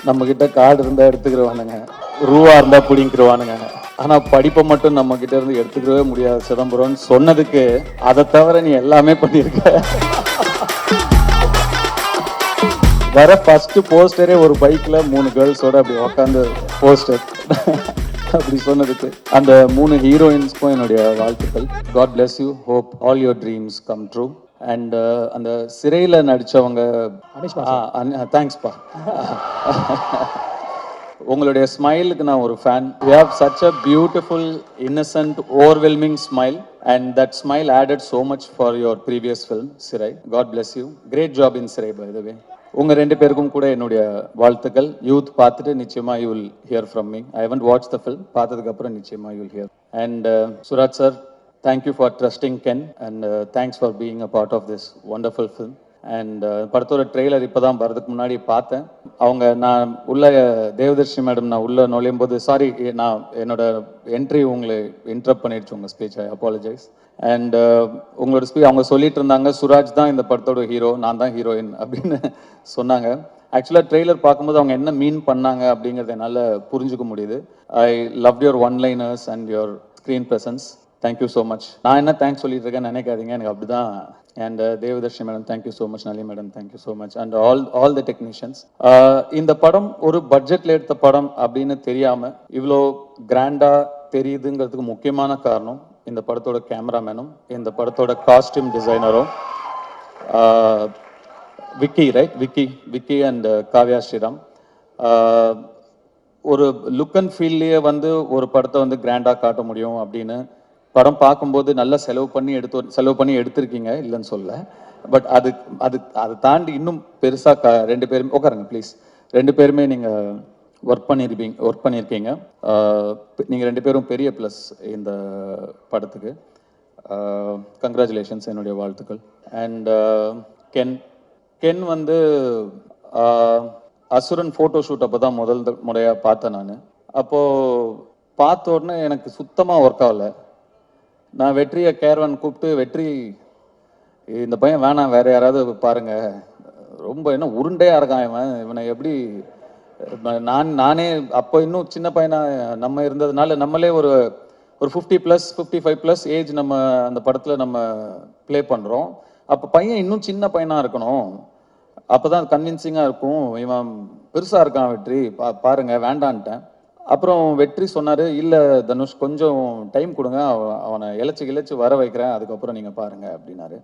நம்ம கிட்ட கார்டு இருந்தா எடுத்துக்கிறவானுங்க, ரூவா இருந்தா பிடிங்கிருவானுங்க. ஆனா படிப்பை மட்டும் நம்ம கிட்ட இருந்து எடுத்துக்கவே முடியாது சிதம்பரம்னு சொன்னதுக்கு, அதை தவிர நீ எல்லாமே பண்ணியிருக்க. வர ஃபர்ஸ்ட் போஸ்டரே ஒரு பைக்ல 3 கேர்ள்ஸோட அப்படி உட்காந்து போஸ்டர் அப்படி சொன்னதுக்கு அந்த 3 ஹீரோயின்ஸ்க்கும் என்னுடைய வாழ்த்துக்கள். God bless you, hope all your dreams come true. And அந்த சிறையில் நடித்தவங்க, தேங்க்ஸ்ப்பா. உங்களுடைய ஸ்மைலுக்கு நான் ஒரு fan. You have such a beautiful innocent overwhelming smile and that smile added so much for your previous film Sirai. God bless you, great job in Sirai by த வே. உங்க 2 பேருக்கும் கூட என்னுடைய வாழ்த்துக்கள். யூத் பார்த்துட்டு நிச்சயமா you will hear from me. I haven't watch the film, பார்த்ததுக்கு அப்புறம் நிச்சயமா you will hear. And Suraj sir, thank you for trusting Ken and thanks for being a part of this wonderful film. அண்ட் படத்தோட ட்ரெய்லர் இப்போ தான் வரதுக்கு முன்னாடி பார்த்தேன். அவங்க நான் உள்ள தேவதர்ஷி மேடம் நான் உள்ள நுழையும் போது, சாரி நான் என்னோட என்ட்ரி உங்களை இன்டரப்ட் பண்ணிடுச்சு உங்கள் ஸ்பீச், ஐ அப்பாலஜைஸ். அண்ட் உங்களோட ஸ்பீச் அவங்க சொல்லிட்டு இருந்தாங்க, சுராஜ் தான் இந்த படத்தோட ஹீரோ, நான் தான் ஹீரோயின் அப்படின்னு சொன்னாங்க. ஆக்சுவலாக ட்ரெய்லர் பார்க்கும்போது அவங்க என்ன மீன் பண்ணாங்க அப்படிங்கிறத என்னால் புரிஞ்சுக்க முடியுது. I love your one liners and your screen presence. Thank you so much. நான் என்ன தேங்க்ஸ் சொல்லிட்டு இருக்கேன்னு நினைக்காதீங்க, எனக்கு அப்படி தான். And Devadarshi madam thank you so much, Nali madam thank you so much, and all the technicians. இந்த படம் ஒரு பட்ஜெட்டில் எடுத்த படம் அப்படின்னு தெரியாமல் இவ்வளோ கிராண்டாக தெரியுதுங்கிறதுக்கு முக்கியமான காரணம் இந்த படத்தோட கேமராமேனும் இந்த படத்தோட காஸ்டியூம் டிசைனரும், விக்கி, ரைட், விக்கி அண்ட் காவ்யா ஸ்ரீராம். ஒரு லுக் அண்ட் ஃபீல்லையே வந்து ஒரு படத்தை வந்து கிராண்டாக காட்ட முடியும் அப்படின்னு படம் பார்க்கும்போது நல்லா செலவு பண்ணி எடுத்திருக்கீங்க, இல்லைன்னு சொல்ல. பட் அதை தாண்டி இன்னும் பெருசாக 2 பேருமே உட்காருங்க ப்ளீஸ். 2 பேருமே நீங்கள் ஒர்க் பண்ணியிருக்கீங்க. நீங்கள் 2 பேரும் பெரிய ப்ளஸ் இந்த படத்துக்கு. கங்க்ராச்சுலேஷன்ஸ், என்னுடைய வாழ்த்துக்கள். அண்ட் கென் வந்து அசுரன் ஃபோட்டோ ஷூட் அப்போ தான் முதல் முறையாக பார்த்தேன் நான். அப்போது பார்த்த உடனே எனக்கு சுத்தமாக ஒர்க் ஆகலை. நான் வெற்றியை கேர்வன் கூப்பிட்டு, வெற்றி இந்த பையன் வேணாம், வேற யாராவது பாருங்க, ரொம்ப என்ன உருண்டையாக இருக்கான் இவனை எப்படி. நானே அப்போ இன்னும் சின்ன பையனா நம்ம இருந்ததுனால நம்மளே ஒரு 50+, 55+ ஏஜ் நம்ம அந்த படத்தில் நம்ம ப்ளே பண்ணுறோம். அப்போ பையன் இன்னும் சின்ன பையனாக இருக்கணும், அப்போ தான் கன்வின்சிங்காக இருக்கும். இவன் பெருசாக இருக்கான் வெற்றி, பாருங்க, வேண்டான்ட்டேன். அப்புறம் வெற்றி சொன்னார், இல்லை தனுஷ் கொஞ்சம் டைம் கொடுங்க, அவனை இழைச்சி வர வைக்கிறேன், அதுக்கப்புறம் நீங்கள் பாருங்கள் அப்படின்னாரு.